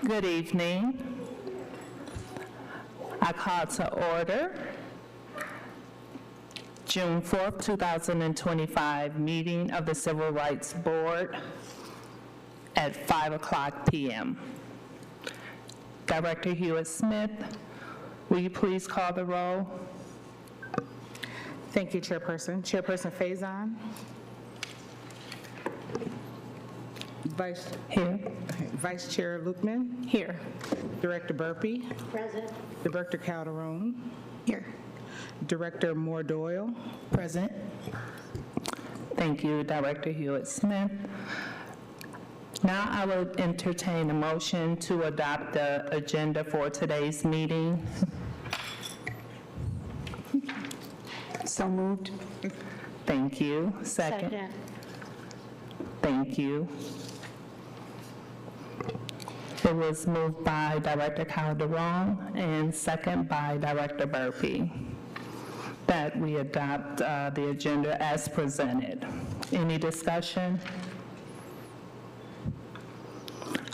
Good evening. I call to order June 4th, 2025 meeting of the Civil Rights Board at 5:00 p.m. Director Hewitt-Smith, will you please call the roll? Thank you, Chairperson. Chairperson Faison. Vice Chair Lukeman. Here. Director Burpee. Present. Director Calderon. Here. Director Moore Doyle. Present. Thank you, Director Hewitt-Smith. Now I will entertain a motion to adopt the agenda for today's meeting. So moved. Thank you. Second. Thank you. It was moved by Director Calderon and second by Director Burpee that we adopt the agenda as presented. Any discussion?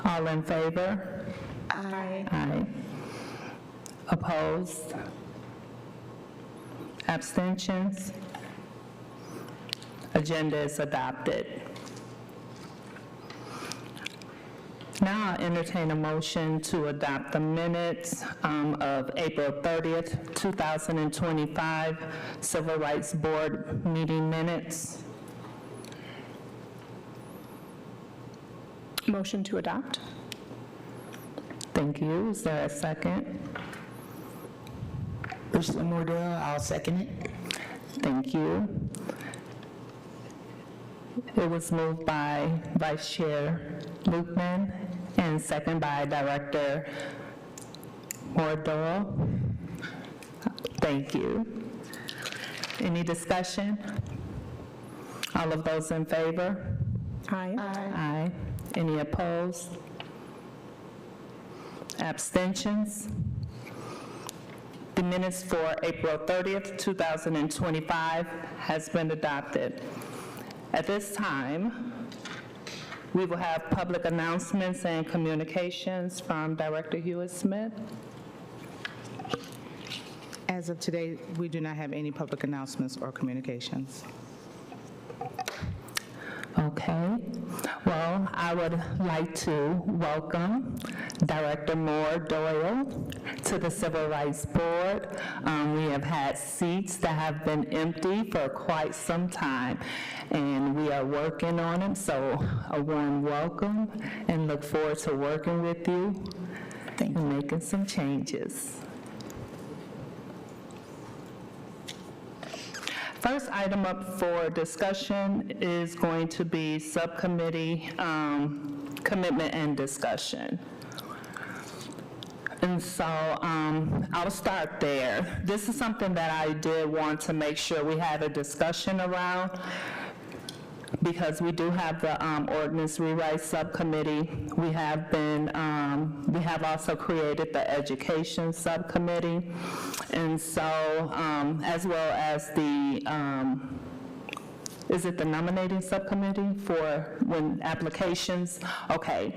All in favor? Aye. Aye. Opposed? Abstentions? Agenda is adopted. Now I'll entertain a motion to adopt the minutes of April 30th, 2025 Civil Rights Board meeting minutes. Motion to adopt. Thank you. Is there a second? Mr. Mordell, I'll second it. Thank you. It was moved by Vice Chair Lukeman and second by Director Moore-Doyle. Thank you. Any discussion? All of those in favor? Aye. Aye. Any opposed? Abstentions? The minutes for April 30th, 2025 has been adopted. At this time, we will have public announcements and communications from Director Hewitt-Smith. As of today, we do not have any public announcements or communications. Okay. Well, I would like to welcome Director Moore Doyle to the Civil Rights Board. We have had seats that have been empty for quite some time, and we are working on them, so a warm welcome, and look forward to working with you and making some changes. First item up for discussion is going to be subcommittee commitment and discussion. And so I'll start there. This is something that I did want to make sure we had a discussion around, because we do have the ordinance rewrite subcommittee. We have also created the education subcommittee. And so, as well as the, is it the nominating subcommittee for when applications? Okay.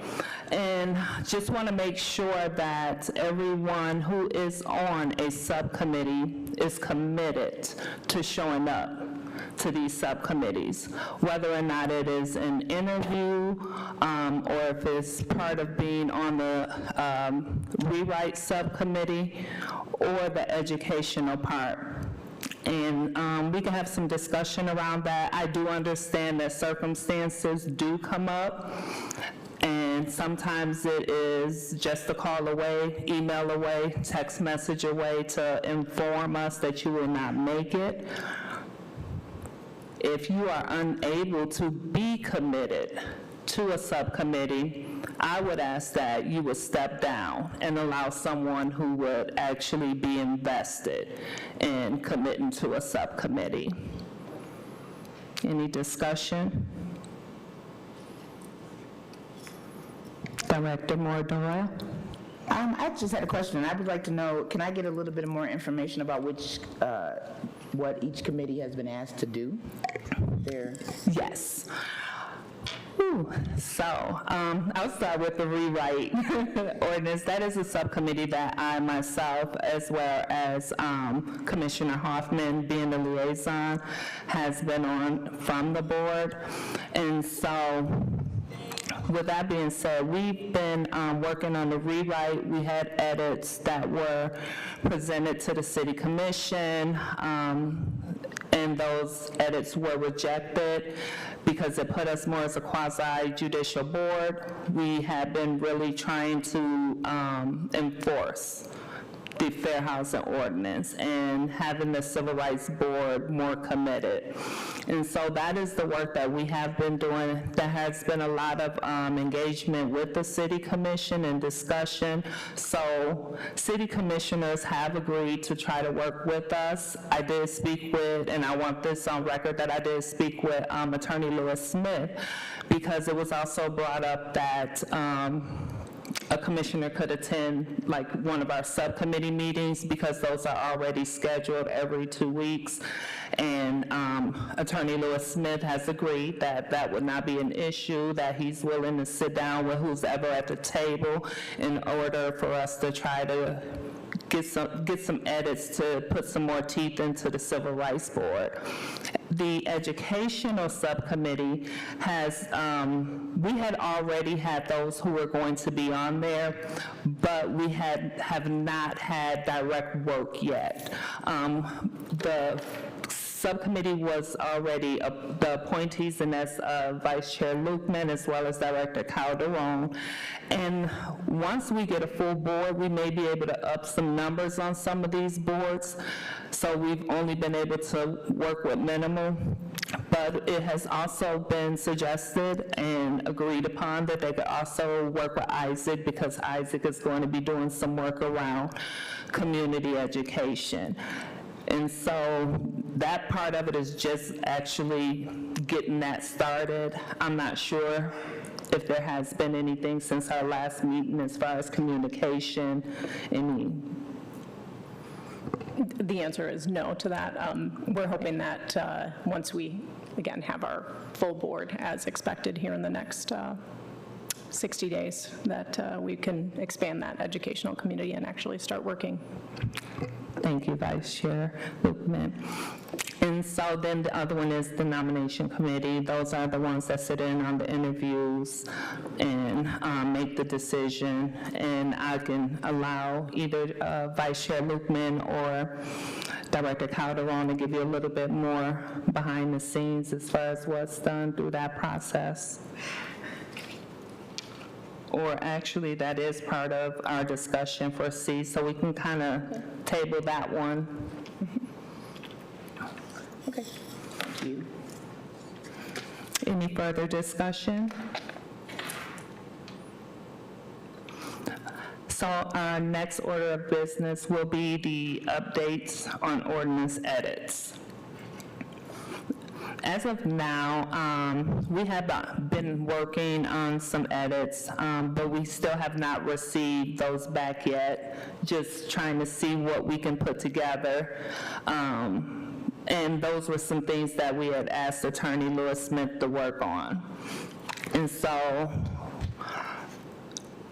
And just want to make sure that everyone who is on a subcommittee is committed to showing up to these subcommittees, whether or not it is an interview or if it's part of being on the rewrite subcommittee or the educational part. And we can have some discussion around that. I do understand that circumstances do come up, and sometimes it is just a call away, email away, text message away to inform us that you will not make it. If you are unable to be committed to a subcommittee, I would ask that you would step down and allow someone who would actually be invested in committing to a subcommittee. Any discussion? Director Moore-Doyle? I just had a question. I would like to know, can I get a little bit more information about what each committee has been asked to do there? Yes. I'll start with the rewrite ordinance. That is a subcommittee that I myself, as well as Commissioner Hoffman, being the liaison, has been on from the board. And so, with that being said, we've been working on the rewrite. We had edits that were presented to the city commission, and those edits were rejected because it put us more as a quasi-judicial board. We have been really trying to enforce the Fair Housing Ordinance and having the Civil Rights Board more committed. And so that is the work that we have been doing. There has been a lot of engagement with the City Commission and discussion. So city commissioners have agreed to try to work with us. I did speak with, and I want this on record, that I did speak with Attorney Lewis Smith, because it was also brought up that a commissioner could attend like one of our subcommittee meetings, because those are already scheduled every 2 weeks. And Attorney Lewis Smith has agreed that that would not be an issue, that he's willing to sit down with who's ever at the table in order for us to try to get some edits to put some more teeth into the Civil Rights Board. The educational subcommittee has, we had already had those who were going to be on there, but we have not had direct work yet. The subcommittee was already the appointees, and that's Vice Chair Lukeman as well as Director Calderon. And once we get a full board, we may be able to up some numbers on some of these boards. So we've only been able to work with minimal, but it has also been suggested and agreed upon that they could also work with Isaac, because Isaac is going to be doing some work around community education. And so that part of it is just actually getting that started. I'm not sure if there has been anything since our last meeting as far as communication, The answer is no to that. We're hoping that once we, again, have our full board as expected here in the next 60 days, that we can expand that educational community and actually start working. Thank you, Vice Chair Lukeman. And so then the other one is the nomination committee. Those are the ones that sit in on the interviews and make the decision. And I can allow either Vice Chair Lukeman or Director Calderon to give you a little bit more behind the scenes as far as what's done through that process. Or actually, that is part of our discussion for C, so we can kind of table that one. Okay. Thank you. Any further discussion? So our next order of business will be the updates on ordinance edits. As of now, we have been working on some edits, but we still have not received those back yet, just trying to see what we can put together. And those were some things that we had asked Attorney Lewis Smith to work on. And so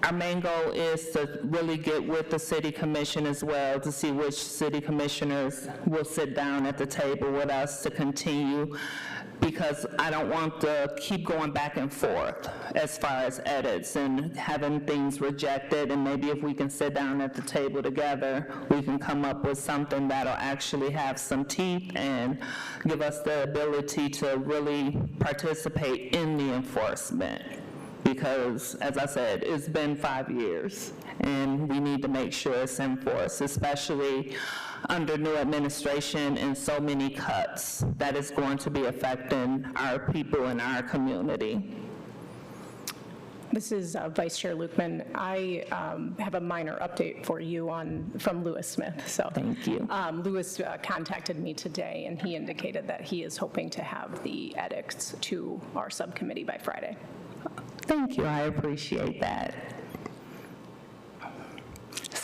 our main goal is to really get with the city commission as well to see which city commissioners will sit down at the table with us to continue, because I don't want to keep going back and forth as far as edits and having things rejected. And maybe if we can sit down at the table together, we can come up with something that'll actually have some teeth and give us the ability to really participate in the enforcement. Because, as I said, it's been 5 years, and we need to make sure it's enforced, especially under new administration and so many cuts that is going to be affecting our people in our community. This is Vice Chair Lukeman. I have a minor update for you from Lewis Smith. So Thank you. Lewis contacted me today, and he indicated that he is hoping to have the edits to our subcommittee by Friday. Thank you, I appreciate that.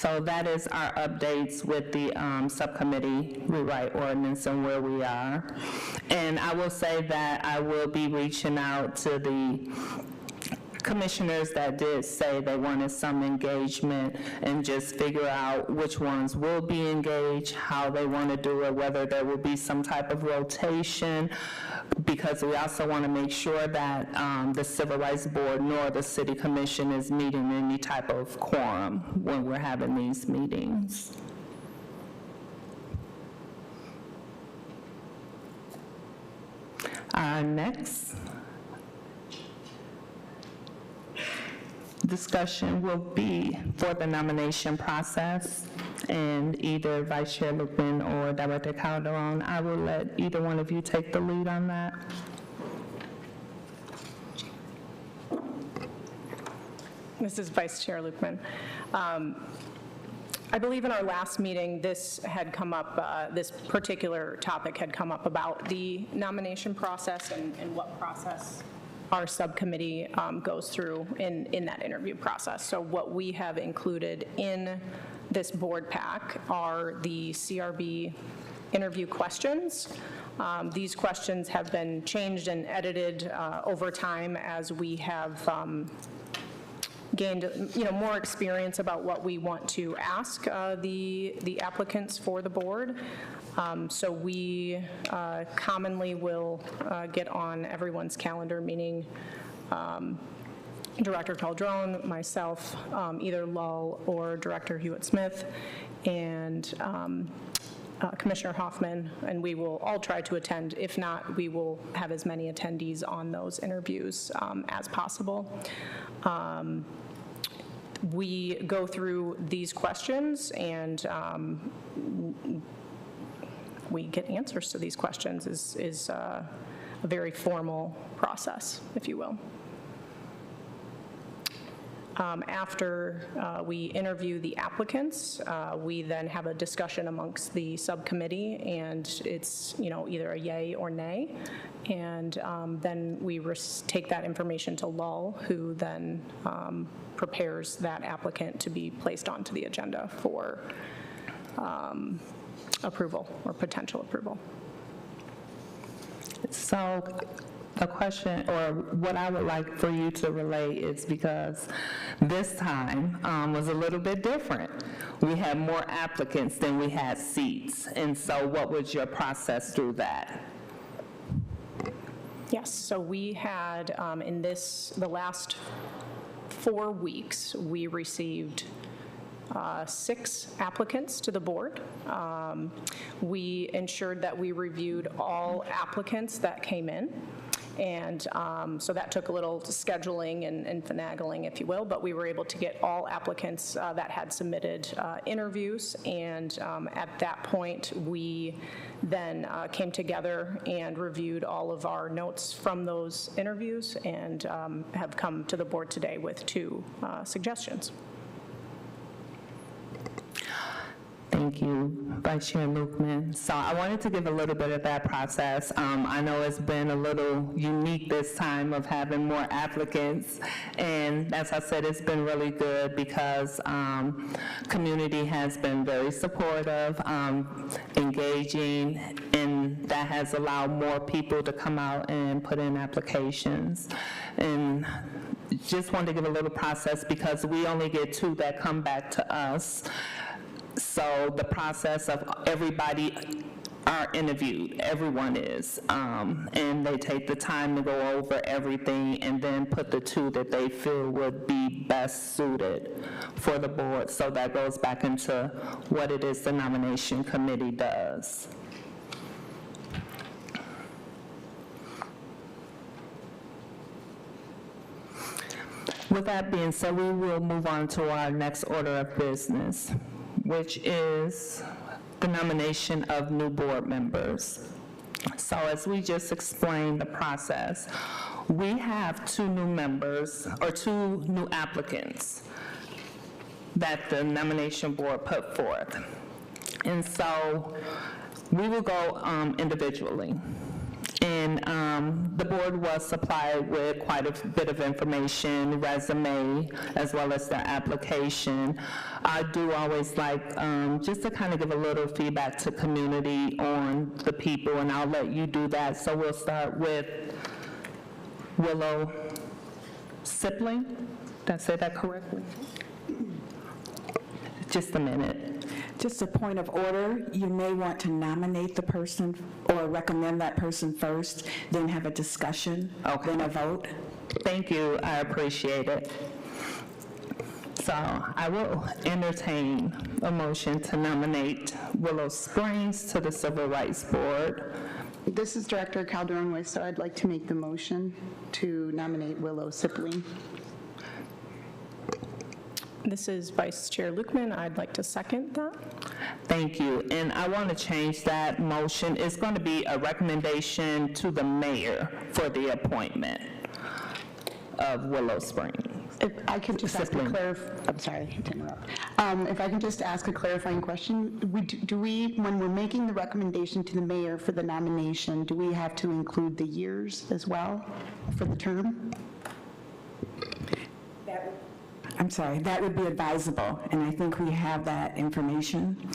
So that is our updates with the subcommittee rewrite ordinance and where we are. And I will say that I will be reaching out to the commissioners that did say they wanted some engagement and just figure out which ones will be engaged, how they want to do it, whether there will be some type of rotation, because we also want to make sure that the Civil Rights Board nor the City Commission is meeting any type of quorum when we're having these meetings. Our next discussion will be for the nomination process, and either Vice Chair Lupin or Director Calderon, I will let either one of you take the lead on that. This is Vice Chair Lupin. I believe in our last meeting, this had come up, this particular topic had come up about the nomination process and what process our subcommittee goes through in that interview process. So what we have included in this board pack are the CRB interview questions. These questions have been changed and edited over time as we have gained, more experience about what we want to ask the applicants for the board. So we commonly will get on everyone's calendar, meaning Director Calderon, myself, either Lull or Director Hewitt-Smith, and Commissioner Hoffman, and we will all try to attend. If not, we will have as many attendees on those interviews as possible. We go through these questions, and we get answers to these questions. Is a very formal process, if you will. After we interview the applicants, we then have a discussion amongst the subcommittee, and it's either a yay or nay, and then we take that information to Lull, who then prepares that applicant to be placed onto the agenda for approval or potential approval. So a question, or what I would like for you to relay is, because this time was a little bit different. We had more applicants than we had seats, and so what was your process through that? Yes, so we had, in the last 4 weeks, we received 6 applicants to the board. We ensured that we reviewed all applicants that came in. And so that took a little scheduling and finagling, if you will, but we were able to get all applicants that had submitted interviews. And at that point, we then came together and reviewed all of our notes from those interviews, and have come to the board today with 2 suggestions. Thank you, Vice Chair Lukeman. So I wanted to give a little bit of that process. I know it's been a little unique this time of having more applicants, and as I said, it's been really good because community has been very supportive, engaging, and that has allowed more people to come out and put in applications. And just wanted to give a little process because we only get 2 that come back to us. So the process of everybody are interviewed, everyone is, and they take the time to go over everything and then put the 2 that they feel would be best suited for the board. So that goes back into what it is the nomination committee does. With that being said, we will move on to our next order of business, which is the nomination of new board members. So as we just explained the process, we have 2 new members, or 2 new applicants that the nomination board put forth. And so we will go individually. And the board was supplied with quite a bit of information, resume, as well as their application. I do always like just to kind of give a little feedback to community on the people, and I'll let you do that. So we'll start with Willow Sipling. Did I say that correctly? Just a minute. Just a point of order, you may want to nominate the person or recommend that person first, then have a discussion, Okay. then a vote. Thank you, I appreciate it. So I will entertain a motion to nominate Willow Springs to the Civil Rights Board. This is Director Calderon, so I'd like to make the motion to nominate Willow Sipling. This is Vice Chair Lukeman. I'd like to second that. Thank you, and I want to change that motion. It's going to be a recommendation to the mayor for the appointment of Willow Springs. If I could just ask a Sipling. I'm sorry to interrupt. If I can just ask a clarifying question, when we're making the recommendation to the mayor for the nomination, do we have to include the years as well for the term? I'm sorry, that would be advisable, and I think we have that information.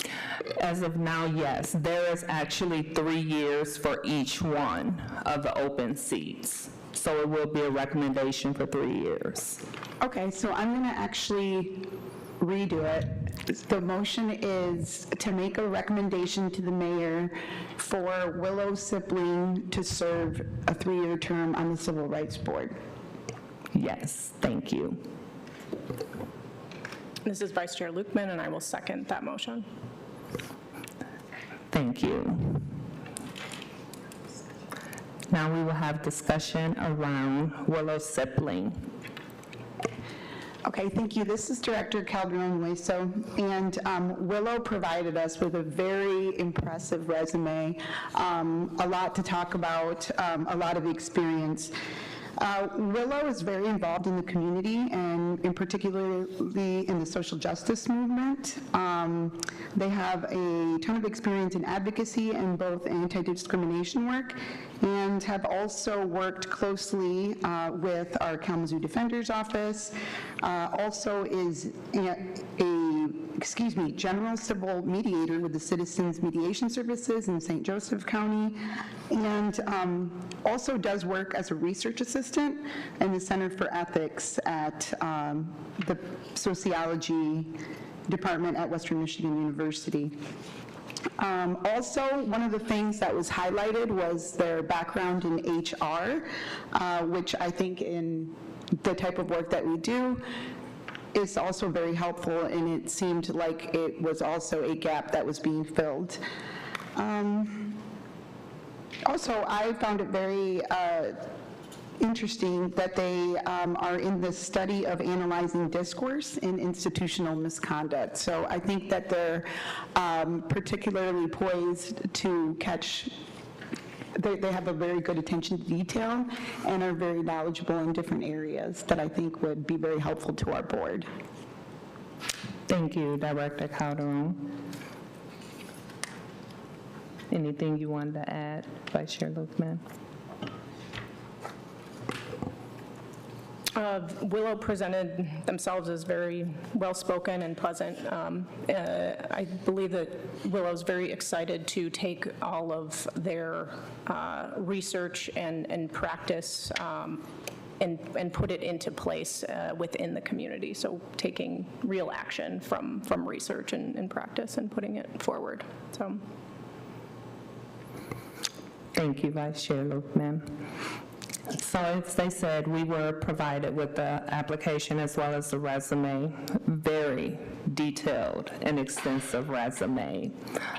As of now, yes, there is actually 3 years for each one of the open seats. So it will be a recommendation for 3 years. Okay, so I'm going to actually redo it. The motion is to make a recommendation to the mayor for Willow Sipling to serve a 3-year term on the Civil Rights Board. Yes, thank you. This is Vice Chair Lukeman, and I will second that motion. Thank you. Now we will have discussion around Willow Sipling. Okay, thank you. This is Director Calderon-Hueso, and Willow provided us with a very impressive resume, a lot to talk about, a lot of experience. Willow is very involved in the community and in particularly in the social justice movement. They have a ton of experience in advocacy and both anti-discrimination work, and have also worked closely with our Kalamazoo Defender's Office. Also is general civil mediator with the Citizens Mediation Services in St. Joseph County, and also does work as a research assistant in the Center for Ethics at the Sociology Department at Western Michigan University. Also, one of the things that was highlighted was their background in HR, which I think in the type of work that we do is also very helpful, and it seemed like it was also a gap that was being filled. Also, I found it very interesting that they are in the study of analyzing discourse in institutional misconduct. So I think that they're particularly poised to catch. They have a very good attention to detail and are very knowledgeable in different areas that I think would be very helpful to our board. Thank you, Director Calderon. Anything you wanted to add, Vice Chair Lukeman? Willow presented themselves as very well-spoken and pleasant. I believe that Willow's very excited to take all of their research and practice and put it into place within the community. So taking real action from research and practice and putting it forward. So. Thank you, Vice Chair Lukeman. So as they said, we were provided with the application as well as the resume, very detailed and extensive resume.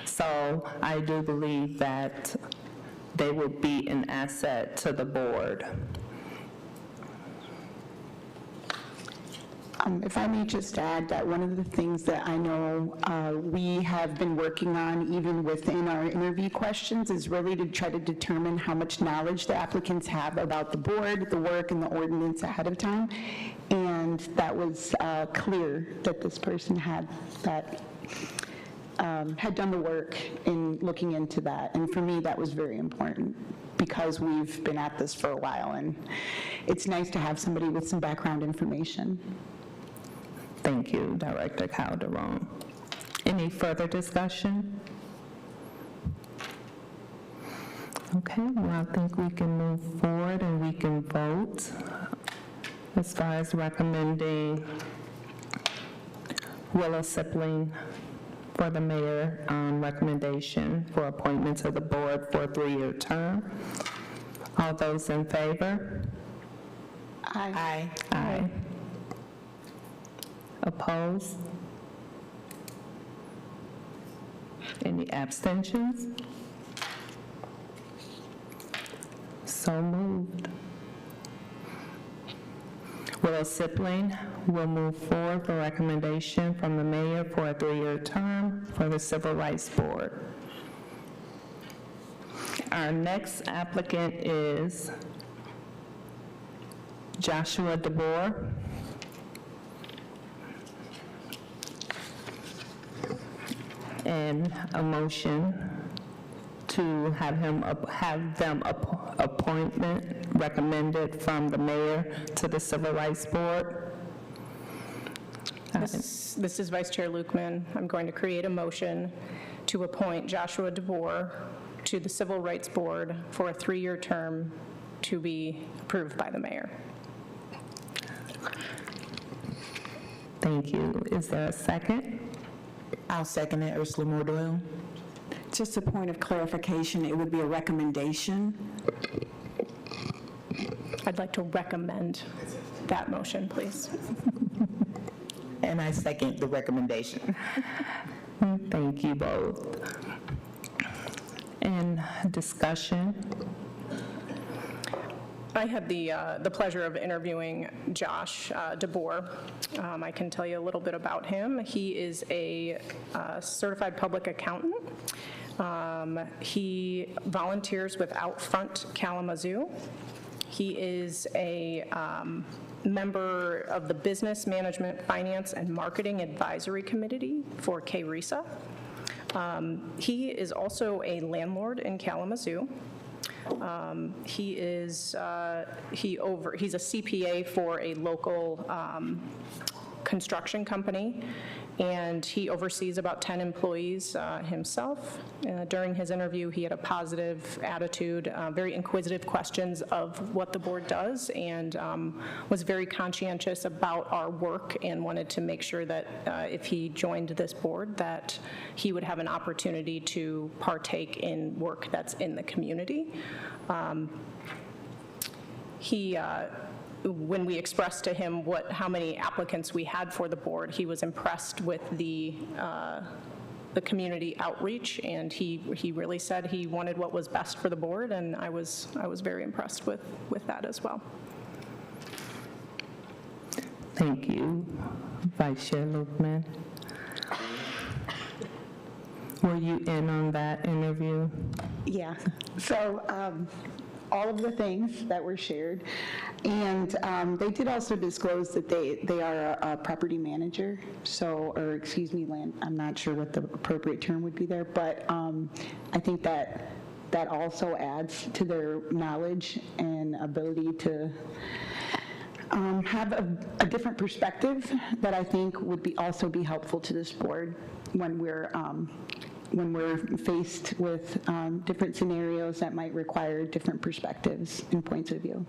So I do believe that they would be an asset to the board. If I may just add that one of the things that I know we have been working on, even within our interview questions, is really to try to determine how much knowledge the applicants have about the board, the work, and the ordinance ahead of time. And that was clear that this person had done the work in looking into that. And for me, that was very important. because we've been at this for a while, and it's nice to have somebody with some background information. Thank you, Director Calderon. Any further discussion? Okay, well, I think we can move forward and we can vote as far as recommending Willow Sipling for the mayor recommendation for appointment to the board for a 3-year term. All those in favor? Aye. Aye. Opposed? Any abstentions? So moved. Willow Sipling will move forward for recommendation from the mayor for a 3-year term for the Civil Rights Board. Our next applicant is Joshua DeBoer. And a motion to have them appointment recommended from the mayor to the Civil Rights Board. This is Vice Chair Lukeman. I'm going to create a motion to appoint Joshua DeBoer to the Civil Rights Board for a 3-year term to be approved by the mayor. Thank you. Is there a second? I'll second it, Ursula Moore Doyle. Just a point of clarification, it would be a recommendation. I'd like to recommend that motion, please. And I second the recommendation. Thank you both. And discussion? I had the pleasure of interviewing Josh DeBoer. I can tell you a little bit about him. He is a certified public accountant. He volunteers with Outfront Kalamazoo. He is a member of the Business Management, Finance, and Marketing Advisory Committee for KRESA. He is also a landlord in Kalamazoo. He's a CPA for a local construction company, and he oversees about 10 employees himself. During his interview, he had a positive attitude, very inquisitive questions of what the board does, and was very conscientious about our work and wanted to make sure that if he joined this board, that he would have an opportunity to partake in work that's in the community. When we expressed to him how many applicants we had for the board, he was impressed with the community outreach, and he really said he wanted what was best for the board, and I was very impressed with that as well. Thank you, Vice Chair Lukeman. Were you in on that interview? Yeah, so all of the things that were shared, and they did also disclose that they are a property manager, land, I'm not sure what the appropriate term would be there, but I think that also adds to their knowledge and ability to have a different perspective that I think would also be helpful to this board when we're faced with different scenarios that might require different perspectives and points of view.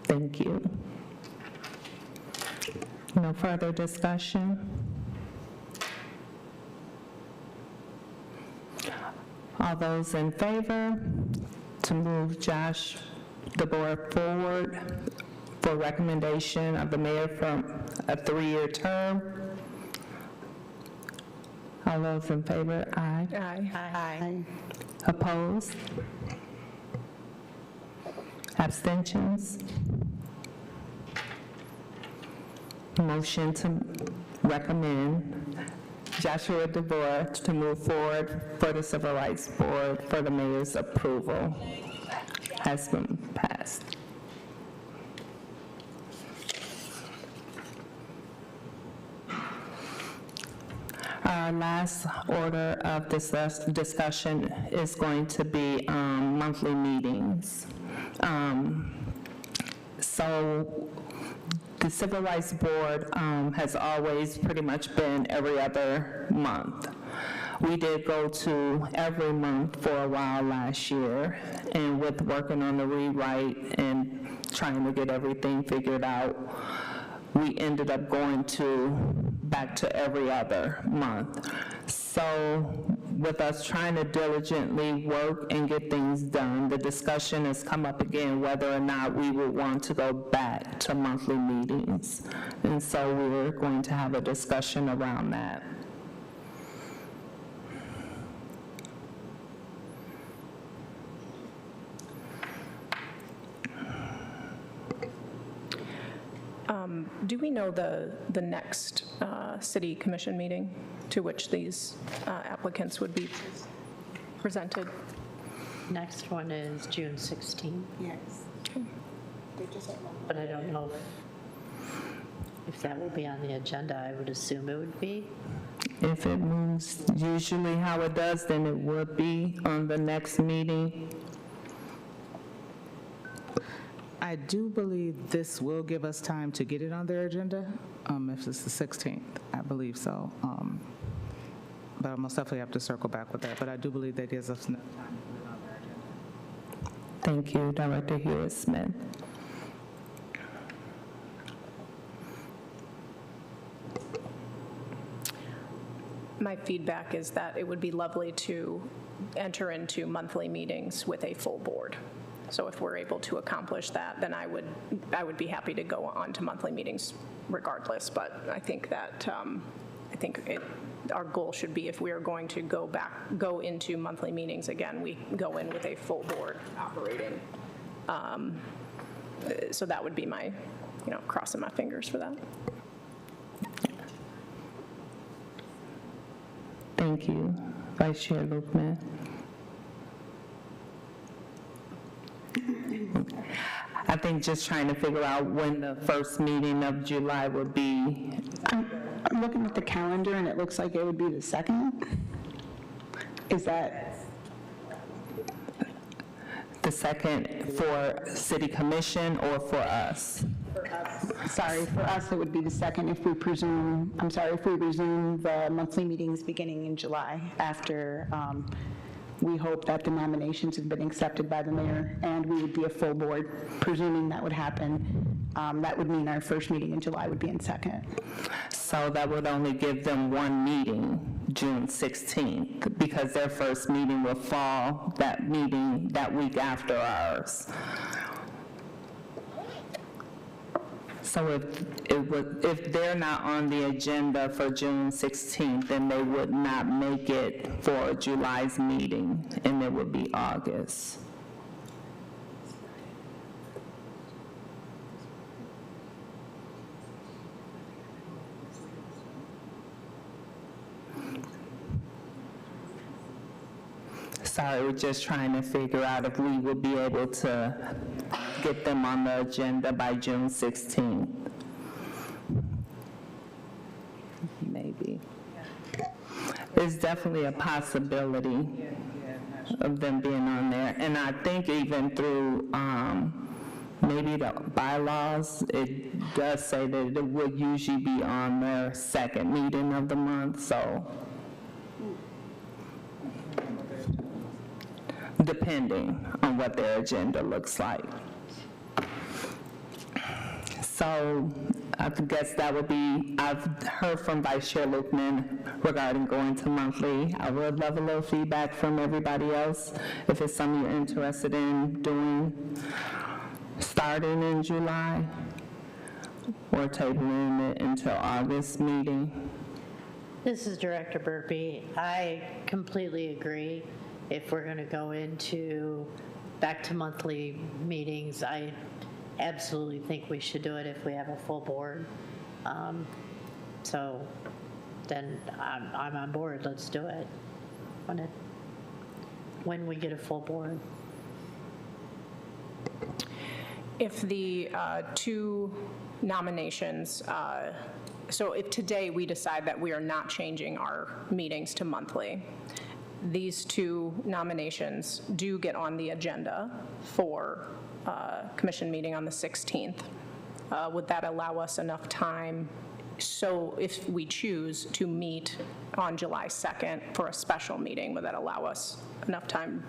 Thank you. No further discussion? All those in favor to move Josh DeBoer forward for recommendation of the mayor from a 3-year term? All those in favor, aye. Aye. Opposed? Abstentions? Motion to recommend Joshua DeBoer to move forward for the Civil Rights Board for the mayor's approval has been passed. Our Our last order of discussion is going to be monthly meetings. So the Civil Rights Board has always pretty much been every other month. We did go to every month for a while last year, and with working on the rewrite and trying to get everything figured out, we ended up going back to every other month. So with us trying to diligently work and get things done, the discussion has come up again whether or not we would want to go back to monthly meetings. And so we're going to have a discussion around that. Do we know the next city commission meeting to which these applicants would be presented? Next one is June 16th. Yes. But I don't know if that will be on the agenda. I would assume it would be. If it moves usually how it does, then it would be on the next meeting. I do believe this will give us time to get it on their agenda, if it's the 16th, I believe so. But I'll most definitely have to circle back with that, but I do believe that gives us enough time to put it on their agenda. Thank you, Director Hewitt-Smith. My feedback is that it would be lovely to enter into monthly meetings with a full board. So if we're able to accomplish that, then I would be happy to go on to monthly meetings regardless. But I think that our goal should be, if we are going to go into monthly meetings again, we go in with a full board operating. So that would be my, crossing my fingers for that. Thank you, Vice Chair Lukeman. I think just trying to figure out when the first meeting of July would be. I'm looking at the calendar, and it looks like it would be the 2nd. Is that, The 2nd for City Commission or for us? sorry, for us, it would be the 2nd if we resume the monthly meetings beginning in July after we hope that the nominations have been accepted by the mayor, and we would be a full board, presuming that would happen. That would mean our first meeting in July would be in 2nd. So that would only give them one meeting, June 16th, because their first meeting will fall that week after ours. So if they're not on the agenda for June 16th, then they would not make it for July's meeting, and it would be August. Sorry, we're just trying to figure out if we would be able to get them on the agenda by June 16th. Maybe. There's definitely a possibility of them being on there. And I think even through maybe the bylaws, it does say that it would usually be on their second meeting of the month, so. Depending on what their agenda looks like. So I guess that would be, I've heard from Vice Chair Lukeman regarding going to monthly. I would love a little feedback from everybody else if it's something you're interested in doing, starting in July or tabling it until August meeting. This is Director Burpee. I completely agree. If we're going to go back to monthly meetings, I absolutely think we should do it if we have a full board. So then I'm on board. Let's do it when we get a full board. If the two nominations So if today we decide that we are not changing our meetings to monthly, these two nominations do get on the agenda for commission meeting on the 16th. Would that allow us enough time? So if we choose to meet on July 2nd for a special meeting, would that allow us enough time?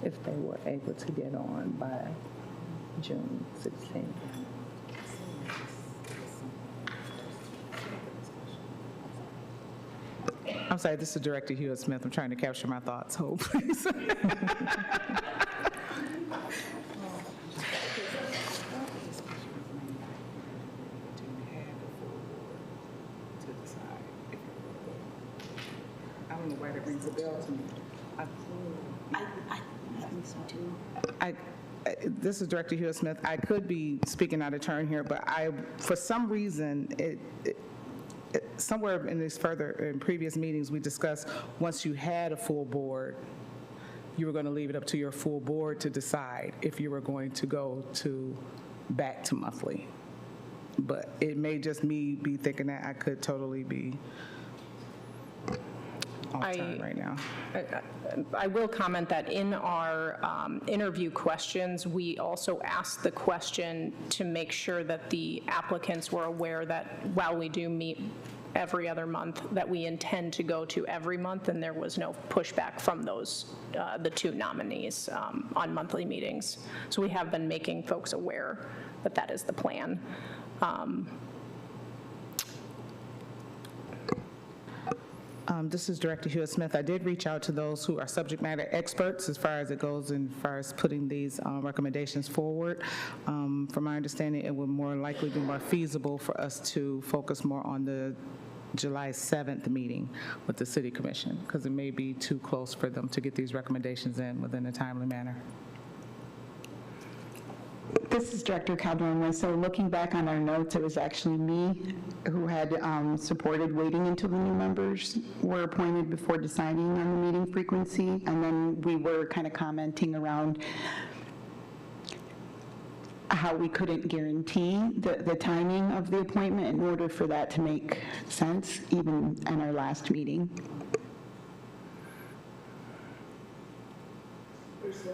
If they were able to get on by June 16th. I'm sorry, this is Director Hewitt-Smith. I'm trying to capture my thoughts. Hold, please. I don't know why that rings a bell to me. This is Director Hewitt-Smith. I could be speaking out of turn here, but for some reason, somewhere in previous meetings, we discussed once you had a full board, you were going to leave it up to your full board to decide if you were going to go back to monthly. But it may just me be thinking that I could totally be off turn right now. I will comment that in our interview questions, we also asked the question to make sure that the applicants were aware that while we do meet every other month, that we intend to go to every month, and there was no pushback from those, the two nominees on monthly meetings. So we have been making folks aware that that is the plan. This is Director Hewitt-Smith. I did reach out to those who are subject matter experts as far as it goes and as far as putting these recommendations forward. From my understanding, it would more likely be more feasible for us to focus more on the July 7th meeting with the City Commission, because it may be too close for them to get these recommendations in within a timely manner. This is Director Calderon. So looking back on our notes, it was actually me who had supported waiting until the new members were appointed before deciding on the meeting frequency. And then we were kind of commenting around how we couldn't guarantee the timing of the appointment in order for that to make sense, even in our last meeting.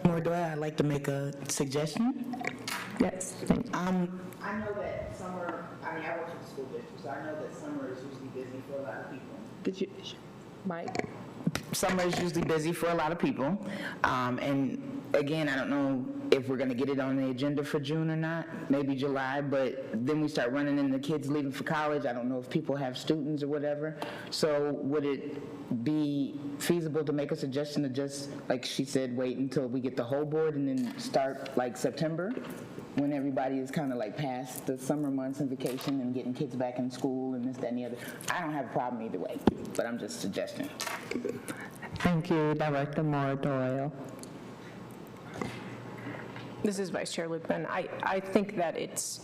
More do I'd like to make a suggestion. Yes. I know that summer, I work for the school district, so I know that summer is usually busy for a lot of people. Did you, Mike? Summer is usually busy for a lot of people. And again, I don't know if we're going to get it on the agenda for June or not, maybe July, but then we start running into kids leaving for college. I don't know if people have students or whatever. So would it be feasible to make a suggestion to just, like she said, wait until we get the whole board and then start like September, when everybody is kind of like past the summer months and vacation and getting kids back in school and this, that, and the other? I don't have a problem either way, but I'm just suggesting. Thank you, Director Moore Doyle. This is Vice Chair Lukeman. I think that it's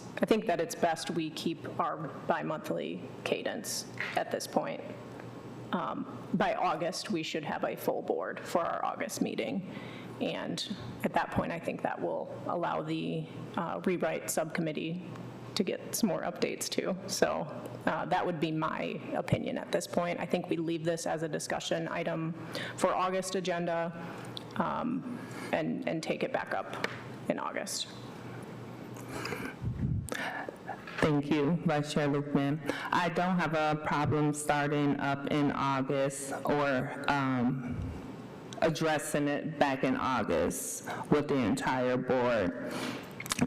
best we keep our bi-monthly cadence at this point. By August, we should have a full board for our August meeting. And at that point, I think that will allow the rewrite subcommittee to get some more updates too. So that would be my opinion at this point. I think we leave this as a discussion item for August agenda and take it back up in August. Thank you, Vice Chair Lukeman. I don't have a problem starting up in August or addressing it back in August with the entire board.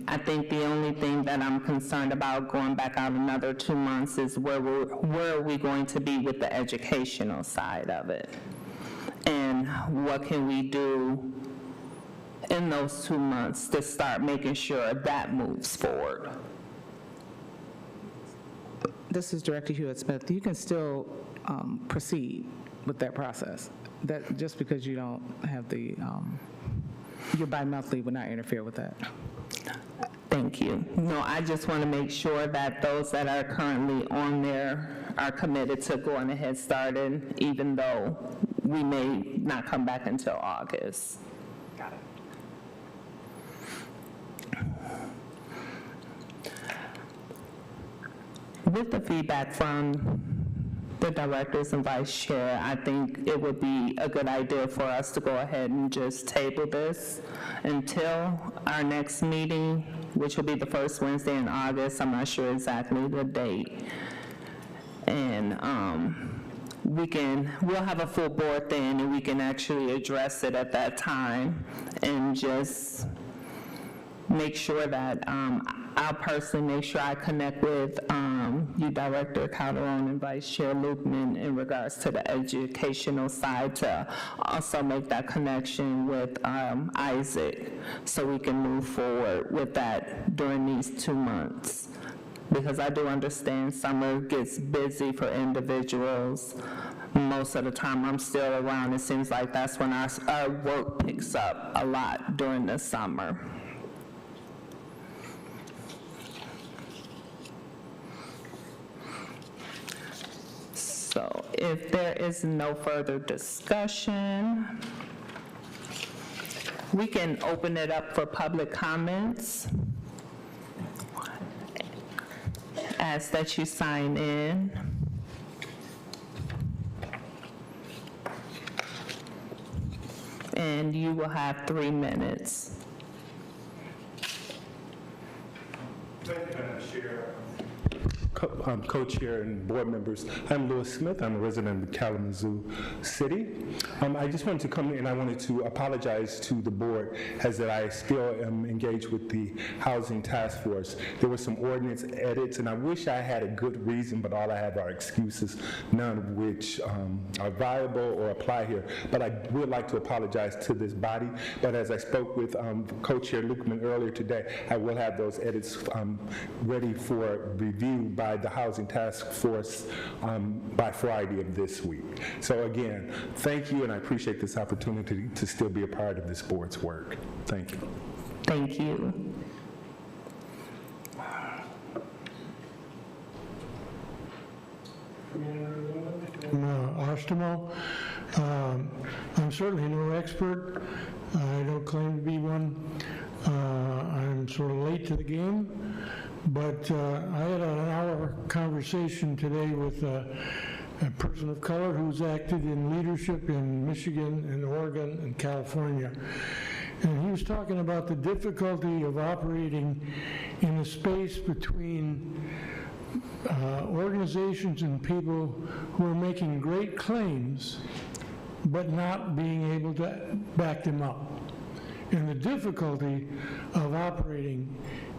I think the only thing that I'm concerned about going back out another 2 months is where are we going to be with the educational side of it? And what can we do in those 2 months to start making sure that moves forward? This is Director Hewitt-Smith. You can still proceed with that process. That just because you don't have the, your bi-monthly would not interfere with that. Thank you. No, I just want to make sure that those that are currently on there are committed to going ahead starting, even though we may not come back until August. Got it. With the feedback from the directors and vice chair, I think it would be a good idea for us to go ahead and just table this until our next meeting, which will be the first Wednesday in August. I'm not sure exactly the date. And we'll have a full board then, and we can actually address it at that time and just make sure that I'll personally make sure I connect with you, Director Calderon, and Vice Chair Lukeman in regards to the educational side to also make that connection with Isaac so we can move forward with that during these 2 months. Because I do understand summer gets busy for individuals. Most of the time I'm still around. It seems like that's when our work picks up a lot during the summer. So if there is no further discussion, we can open it up for public comments. Ask that you sign in. And you will have 3 minutes. Thank you, Madam Chair. Co-chair and board members. I'm Louis Smith. I'm a resident of Kalamazoo City. I just wanted to come in and I wanted to apologize to the board as that I still am engaged with the Housing Task Force. There were some ordinance edits and I wish I had a good reason, but all I have are excuses, none of which are viable or apply here. But I would like to apologize to this body. But as I spoke with Co-chair Lukeman earlier today, I will have those edits ready for review by the Housing Task Force by Friday of this week. So again, thank you, and I appreciate this opportunity to still be a part of this board's work. Thank you. Thank you. Ostemo. I'm certainly no expert. I don't claim to be one. I'm sort of late to the game, but I had an hour conversation today with a person of color who's acted in leadership in Michigan and Oregon and California. And he was talking about the difficulty of operating in a space between organizations and people who are making great claims but not being able to back them up, and the difficulty of operating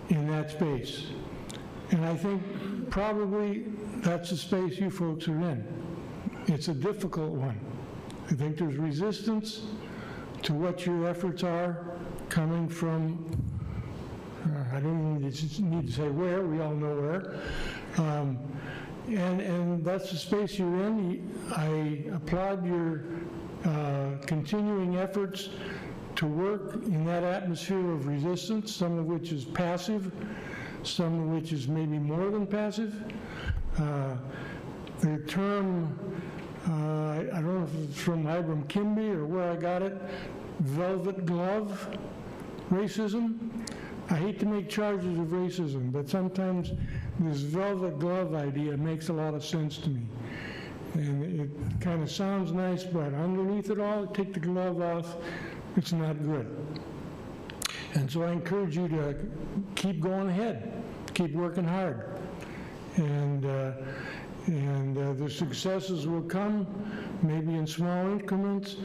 in that space. And I think probably that's the space you folks are in. It's a difficult one. I think there's resistance to what your efforts are coming from, I don't need to say where, we all know where. And that's the space you're in. I applaud your continuing efforts to work in that atmosphere of resistance, some of which is passive, some of which is maybe more than passive. The term, I don't know if it's from Ibram Kimby or where I got it, velvet glove racism. I hate to make charges of racism, but sometimes this velvet glove idea makes a lot of sense to me. And it kind of sounds nice, but underneath it all, take the glove off, it's not good. And so I encourage you to keep going ahead, keep working hard. And the successes will come, maybe in small increments,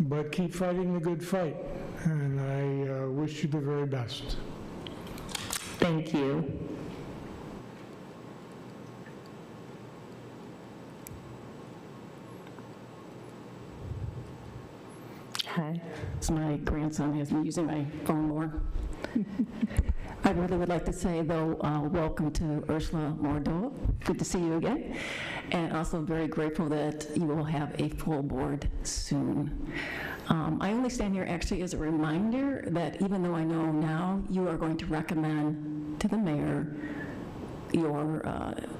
but keep fighting the good fight. And I wish you the very best. Thank you. Hi. So my grandson has been using my phone more. I really would like to say, though, welcome to Ursula Mordo. Good to see you again. And also very grateful that you will have a full board soon. I only stand here actually as a reminder that even though I know now you are going to recommend to the mayor, your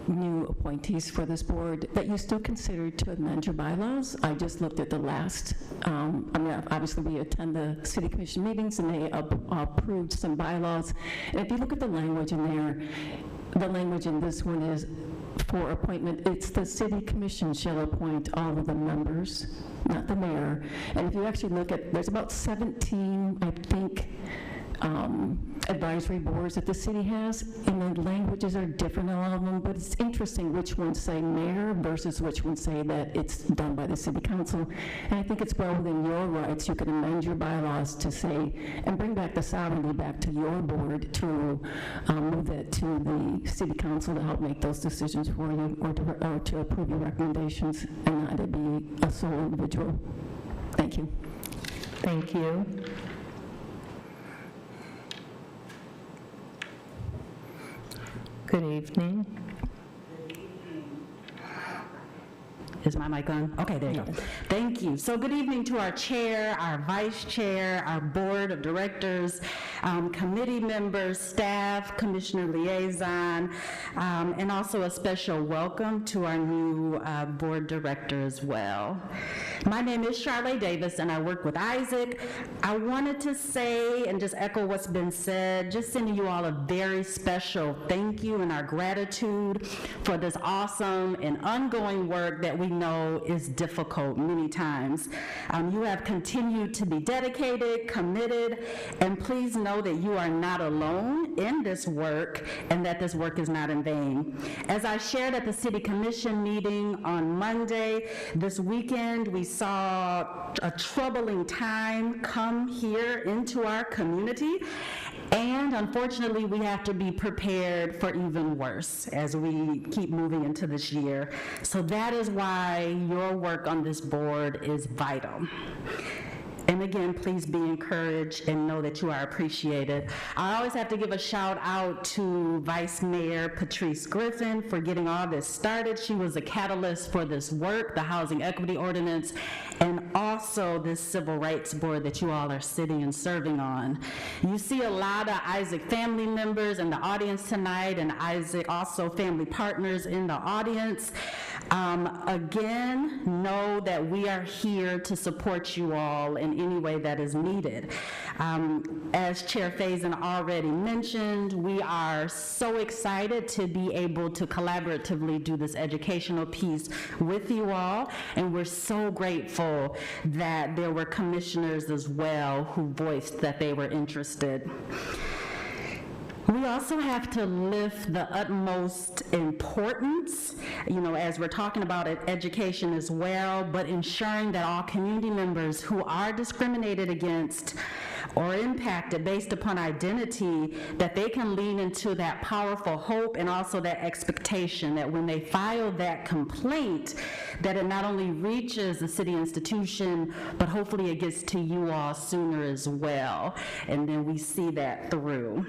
new appointees for this board, that you still consider to amend your bylaws. I just looked at the last, I mean, obviously we attend the city commission meetings and they approved some bylaws. And if you look at the language in there, the language in this one is for appointment, it's the city commission shall appoint all of the members, not the mayor. And if you actually look at, there's about 17, I think, advisory boards that the city has, and the languages are different in all of them, but it's interesting which ones say mayor versus which ones say that it's done by the city council. And I think it's well within your rights. You can amend your bylaws to say, and bring back the sovereignty back to your board to move that to the city council to help make those decisions for you, or to approve your recommendations, and not to be a sole individual. Thank you. Thank you. Good evening. Is my mic on? Okay, there you go. Thank you. So good evening to our chair, our vice chair, our board of directors, committee members, staff, commissioner liaison, and also a special welcome to our new board director as well. My name is Charlotte Davis and I work with Isaac. I wanted to say and just echo what's been said, just sending you all a very special thank you and our gratitude for this awesome and ongoing work that we know is difficult many times. You have continued to be dedicated, committed, and please know that you are not alone in this work and that this work is not in vain. As I shared at the City Commission meeting on Monday, this weekend we saw a troubling time come here into our community, and unfortunately we have to be prepared for even worse as we keep moving into this year. So that is why your work on this board is vital. And again, please be encouraged and know that you are appreciated. I always have to give a shout out to Vice Mayor Patrice Griffin for getting all this started. She was a catalyst for this work, the Housing Equity Ordinance, and also this Civil Rights Board that you all are sitting and serving on. You see a lot of Isaac family members in the audience tonight, and Isaac also family partners in the audience. Again, know that we are here to support you all in any way that is needed. As Chair Faison already mentioned, we are so excited to be able to collaboratively do this educational piece with you all, and we're so grateful that there were commissioners as well who voiced that they were interested. We also have to lift the utmost importance, as we're talking about education as well, but ensuring that all community members who are discriminated against or impacted based upon identity, that they can lean into that powerful hope and also that expectation that when they file that complaint, that it not only reaches the city institution, but hopefully it gets to you all sooner as well. And then we see that through.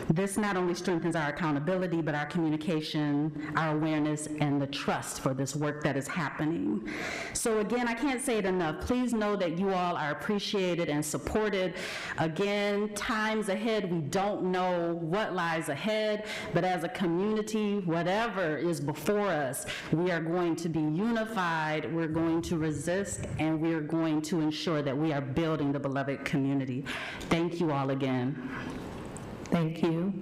This not only strengthens our accountability, but our communication, our awareness, and the trust for this work that is happening. So again, I can't say it enough. Please know that you all are appreciated and supported. Again, times ahead, we don't know what lies ahead, but as a community, whatever is before us, we are going to be unified, we're going to resist, and we're going to ensure that we are building the beloved community. Thank you all again. Thank you.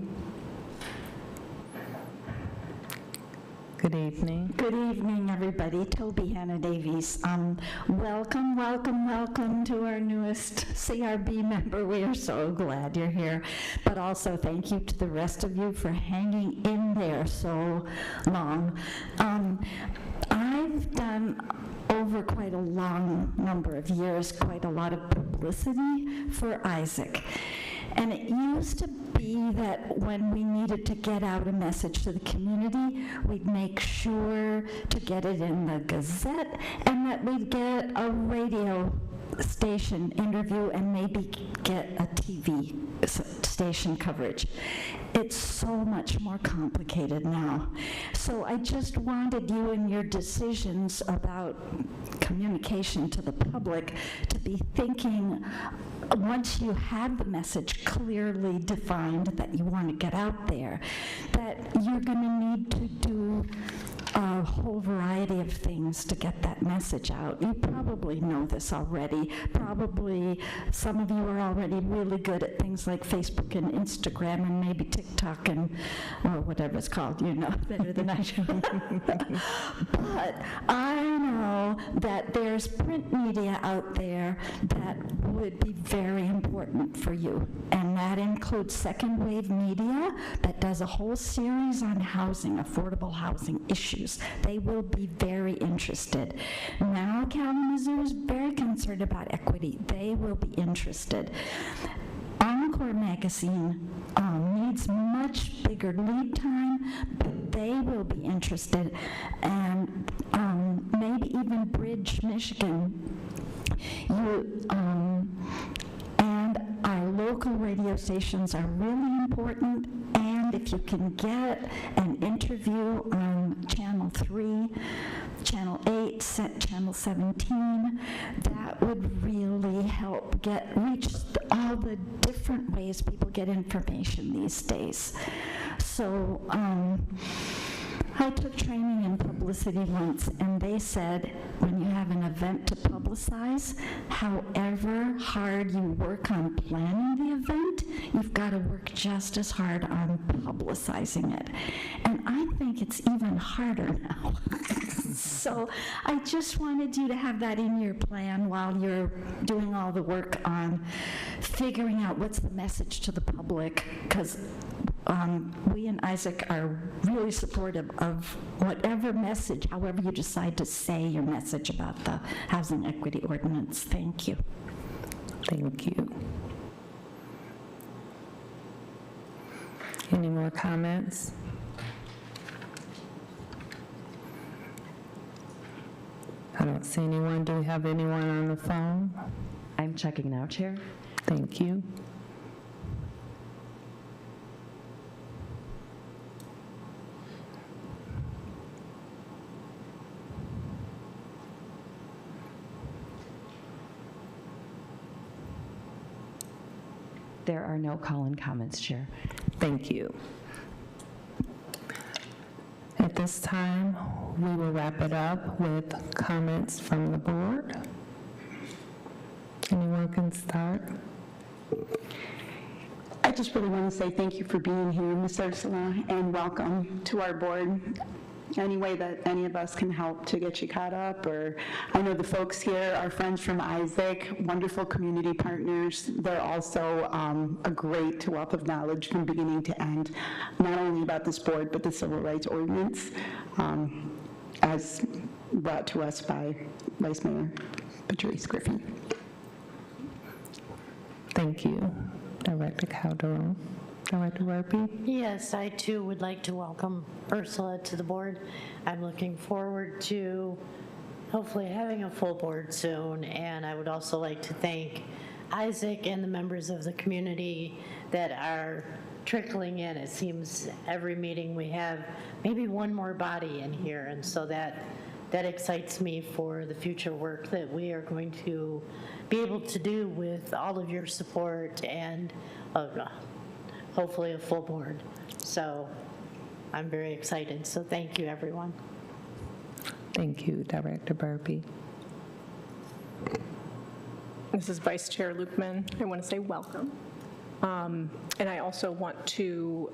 Good evening. Good evening, everybody. Toby Hannah Davies. Welcome, welcome, welcome to our newest CRB member. We are so glad you're here. But also thank you to the rest of you for hanging in there so long. I've done over quite a long number of years, quite a lot of publicity for Isaac. And it used to be that when we needed to get out a message to the community, we'd make sure to get it in the Gazette and that we'd get a radio station interview and maybe get a TV station coverage. It's so much more complicated now. So I just wanted you in your decisions about communication to the public to be thinking, once you have the message clearly defined that you want to get out there, that you're going to need to do a whole variety of things to get that message out. You probably know this already. Probably some of you are already really good at things like Facebook and Instagram and maybe TikTok and or whatever it's called, you know better than I do. But I know that there's print media out there that would be very important for you, and that includes second wave media that does a whole series on housing, affordable housing issues. They will be very interested. Now Kalamazoo is very concerned about equity. They will be interested. Encore magazine needs much bigger lead time, but they will be interested. And maybe even Bridge, Michigan. And our local radio stations are really important, and if you can get an interview on Channel 3, Channel 8, Channel 17, that would really help reach all the different ways people get information these days. So I took training in publicity once, and they said when you have an event to publicize, however hard you work on planning the event, you've got to work just as hard on publicizing it. And I think it's even harder now. So I just wanted you to have that in your plan while you're doing all the work on figuring out what's the message to the public, because we and Isaac are really supportive of whatever message, however you decide to say your message about the housing equity ordinance. Thank you. Thank you. Any more comments? I don't see anyone. Do we have anyone on the phone? I'm checking now, Chair. Thank you. There are no call-in comments, Chair. Thank you. At this time, we will wrap it up with comments from the board. Anyone can start. I just really want to say thank you for being here, Ms. Ursula, and welcome to our board. Any way that any of us can help to get you caught up, or I know the folks here are friends from Isaac, wonderful community partners. They're also a great wealth of knowledge from beginning to end, not only about this board, but the Civil Rights Ordinance, as brought to us by Vice Mayor Patrice Griffin. Thank you. Director Calderon. Director Werpy? Yes, I too would like to welcome Ursula to the board. I'm looking forward to hopefully having a full board soon, and I would also like to thank Isaac and the members of the community that are trickling in. It seems every meeting we have maybe one more body in here, and so that excites me for the future work that we are going to be able to do with all of your support and hopefully a full board. So I'm very excited. So thank you, everyone. Thank you, Director Burpee. This is Vice Chair Lukeman. I want to say welcome. And I also want to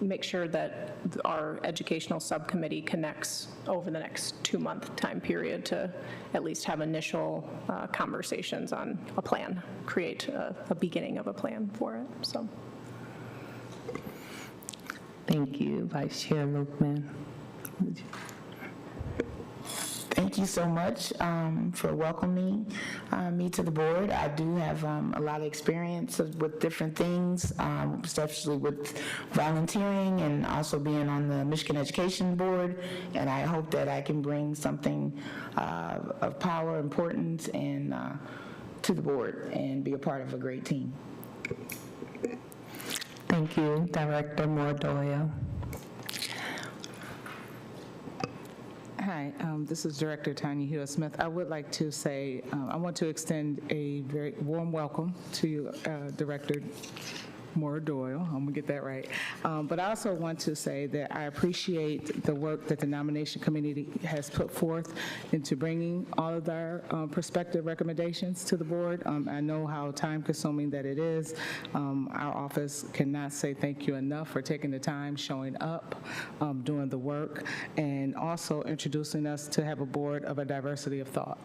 make sure that our educational subcommittee connects over the next 2-month time period to at least have initial conversations on a plan, create a beginning of a plan for it. So. Thank you, Vice Chair Lukeman. Thank you so much for welcoming me to the board. I do have a lot of experience with different things, especially with volunteering and also being on the Michigan Education Board, and I hope that I can bring something of power, importance, and to the board and be a part of a great team. Thank you, Director Mordoyo. Hi, this is Director Tanya Hewitt-Smith. I would like to say, I want to extend a very warm welcome to you, Director Maura Doyle, I'm gonna get that right. But I also want to say that I appreciate the work that the nomination committee has put forth into bringing all of our prospective recommendations to the board. I know how time-consuming that it is. Our office cannot say thank you enough for taking the time, showing up, doing the work, and also introducing us to have a board of a diversity of thought.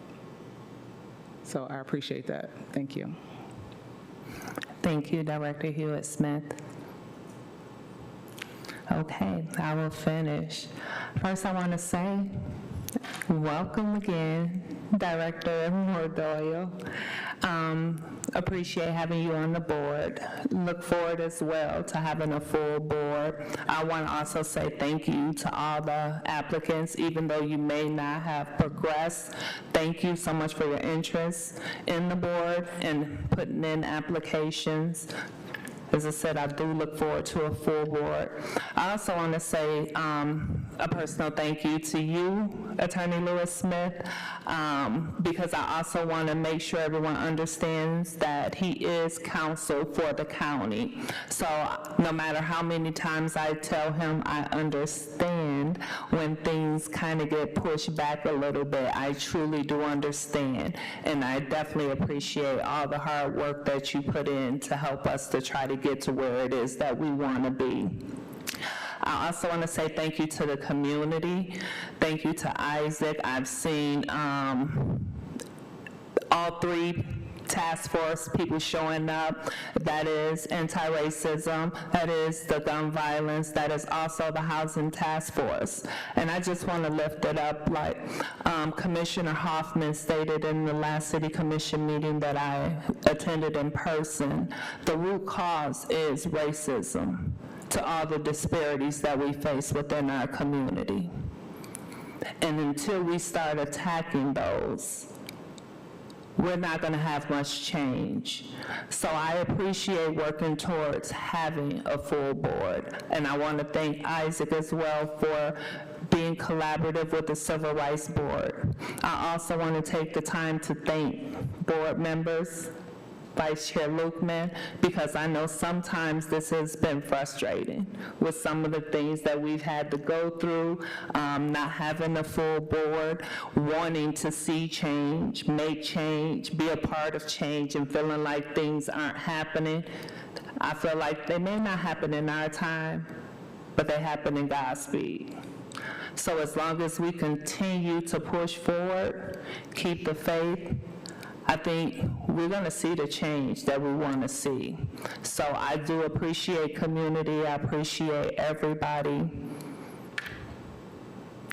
So I appreciate that. Thank you. Thank you, Director Hewitt-Smith. Okay, I will finish. First, I want to say, welcome again, Director Mordoyo. Appreciate having you on the board. Look forward as well to having a full board. I want to also say thank you to all the applicants, even though you may not have progressed. Thank you so much for your interest in the board and putting in applications. As I said, I do look forward to a full board. I also want to say a personal thank you to you, Attorney Lewis Smith, because I also want to make sure everyone understands that he is counsel for the county. So no matter how many times I tell him I understand when things kind of get pushed back a little bit, I truly do understand. And I definitely appreciate all the hard work that you put in to help us to try to get to where it is that we want to be. I also want to say thank you to the community. Thank you to Isaac. I've seen all three task force people showing up. That is anti-racism, that is the gun violence, that is also the housing task force. And I just want to lift it up like Commissioner Hoffman stated in the last city commission meeting that I attended in person. The root cause is racism to all the disparities that we face within our community. And until we start attacking those, we're not going to have much change. So I appreciate working towards having a full board. And I want to thank Isaac as well for being collaborative with the Civil Rights Board. I also want to take the time to thank board members, Vice Chair Lukeman, because I know sometimes this has been frustrating with some of the things that we've had to go through, not having a full board, wanting to see change, make change, be a part of change, and feeling like things aren't happening. I feel like they may not happen in our time, but they happen in God's speed. So as long as we continue to push forward, keep the faith, I think we're going to see the change that we want to see. So I do appreciate community. I appreciate everybody.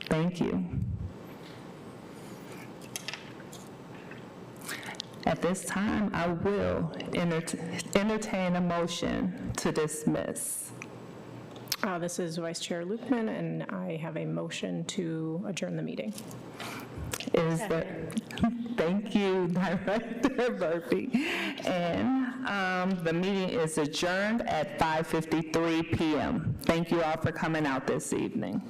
Thank you. At this time, I will entertain a motion to dismiss. This is Vice Chair Lukeman, and I have a motion to adjourn the meeting. Is there? Thank you, Director Murphy. And the meeting is adjourned at 5:53 p.m. Thank you all for coming out this evening.